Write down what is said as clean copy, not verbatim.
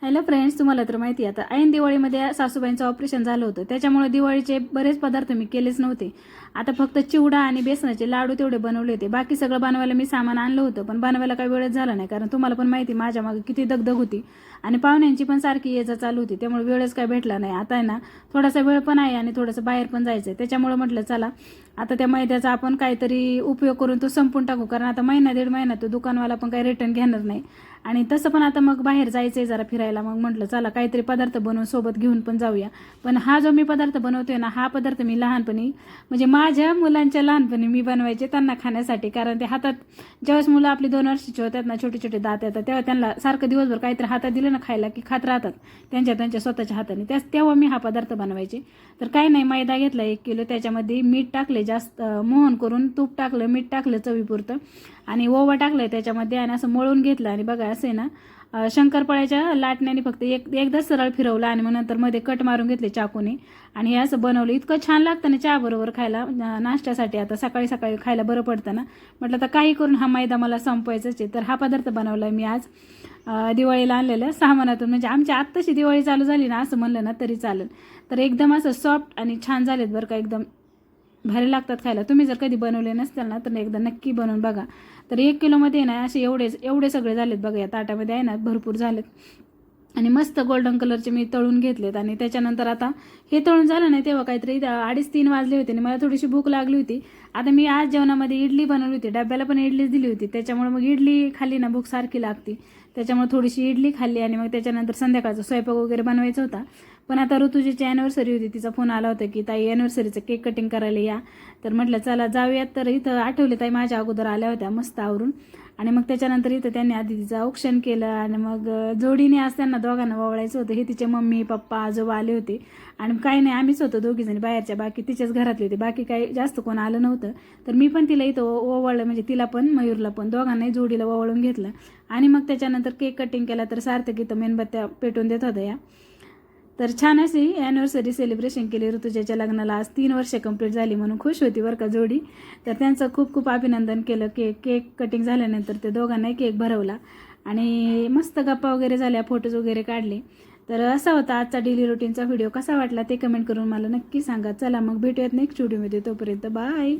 Hello friends, तुम्हाला तर माहिती आहे आता ऐन दिवाळीमध्ये सासूबाईंचं ऑपरेशन झालं होतं. त्याच्यामुळे दिवाळीचे बरेच पदार्थ मी केलेच नव्हते. आता फक्त चिवडा आणि बेसनाचे लाडू तेवढे बनवले होते. बाकी सगळं बनवायला मी सामान आणलं होतं, पण बनवायला काही वेळच झाला नाही. कारण तुम्हाला पण माहिती माझ्या मागे किती दगदग होती आणि पाहुण्यांची पण सारखी ये जा चालू होती. त्यामुळे वेळच काय भेटला नाही. आता आहे ना, थोडासा वेळ पण आहे आणि थोडंसं बाहेर पण जायचं आहे. त्याच्यामुळे म्हटलं चला आता त्या मैद्याचा आपण काहीतरी उपयोग करून तो संपून टाकू. कारण आता महिना दीड महिना तो दुकानवाला पण काही रिटर्न घेणार नाही. आणि तसं पण आता मग बाहेर जायचं आहे जरा फिरायला. मग म्हटलं चला काहीतरी पदार्थ बनवून सोबत घेऊन पण जाऊया. पण हा जो मी पदार्थ बनवतोय ना, हा पदार्थ मी लहानपणी म्हणजे माझ्या मुलांच्या लहानपणी मी बनवायचे त्यांना खाण्यासाठी. कारण ते हातात ज्यावेळेस मुलं आपली 2 वर्षाची होतात ना, छोटे छोटे दात येतात, तेव्हा त्यांना सारखं दिवसभर काहीतरी हातात दिलं ना खायला की खात राहतात त्यांच्या स्वतःच्या हाताने. तेव्हा मी हा पदार्थ बनवायचे. तर काही नाही, मैदा घेतला 1 किलो, त्याच्यामध्ये मीठ टाकले, जास्त मोहन करून तूप टाकलं, मीठ टाकलं चवीपुरतं आणि ओवा टाकलं त्याच्यामध्ये आणि असं मळून घेतलं. आणि बघा असे ना शंकरपाळ्याच्या लाटण्याने फक्त एकदा सरळ फिरवलं आणि मग नंतर मध्ये कट मारून घेतले चाकूने आणि हे असं बनवलं. इतकं छान लागतं ना चहा बरोबर खायला, नाश्त्यासाठी. आता सकाळी सकाळी खायला बरं पडतं ना. म्हटलं तर काही करून हा मैदा मला संपवायचाच आहे. तर हा पदार्थ बनवला मी आज दिवाळीला आणलेलं सामानातून. म्हणजे आमच्या आत्ताशी दिवाळी चालू झाली ना असं म्हणलं ना तरी चालेल. तर एकदम असं सॉफ्ट आणि छान झालेत बरं का, एकदम भारी लागतात खायला. तुम्ही जर कधी बनवले नसतील ना तर एकदा नक्की बनवून बघा. तर 1 किलोमध्ये ना असे एवढे सगळे झालेत बघा. या ताटामध्ये आहे ना भरपूर झालेत आणि मस्त गोल्डन कलरचे मी तळून घेतलेत. आणि त्याच्यानंतर आता हे तळून झालं नाही तेव्हा काहीतरी 2:30-3 वाजले होते आणि मला थोडीशी भूक लागली होती. आता मी आज जेवणामध्ये इडली बनवली होती, डब्याला पण इडलीच दिली होती. त्याच्यामुळे मग इडली खाल्ली ना भूक सारखी लागते. त्याच्यामुळे थोडीशी इडली खाल्ली आणि मग त्याच्यानंतर संध्याकाळचा स्वयंपाक वगैरे बनवायचा होता. पण आता ऋतुजीची ॲनिव्हर्सरी होती, तिचा फोन आला होता की ताई ॲनिव्हर्सरीचं केक कटिंग करायला या. तर म्हटलं चला जाऊयात. तर इथं आठवले ताई माझ्या अगोदर आल्या होत्या मस्त आवरून. आणि मग त्याच्यानंतर इथं त्यांनी आधी तिचं औक्षण केलं आणि मग जोडीने आज त्यांना दोघांना ओवाळायचं होतं. हे तिचे मम्मी पप्पा आजोबा आले होते आणि काही नाही आम्हीच होतो दोघीजणी बाहेरच्या, बाकी तिच्याच घरातले होते, बाकी काही जास्त कोण आलं नव्हतं. तर मी पण तिला इथं ओवाळलं, म्हणजे तिला पण मयूरला पण दोघांनाही जोडीला ओवाळून घेतलं. आणि मग त्याच्यानंतर केक कटिंग केला. तर सार्थक इथं मेणबत्त्या पेटून देत होत्या या. तर छान अशी ॲनिव्हर्सरी सेलिब्रेशन केली. ऋतुजाच्या लग्नाला आज 3 वर्ष कंप्लीट झाली म्हणून खुश होती बरं का जोडी. तर त्यांचं खूप खूप अभिनंदन केलं. केक कटिंग झाल्यानंतर ते दोघांनाही केक भरवला आणि मस्त गप्पा वगैरे झाल्या, फोटोज वगैरे काढले. तर असा होता आजचा डेली रुटीनचा व्हिडिओ. कसा वाटला ते कमेंट करून मला नक्की सांगा. चला मग भेटूयात नेक्स्ट व्हिडिओमध्ये. तोपर्यंत बाय.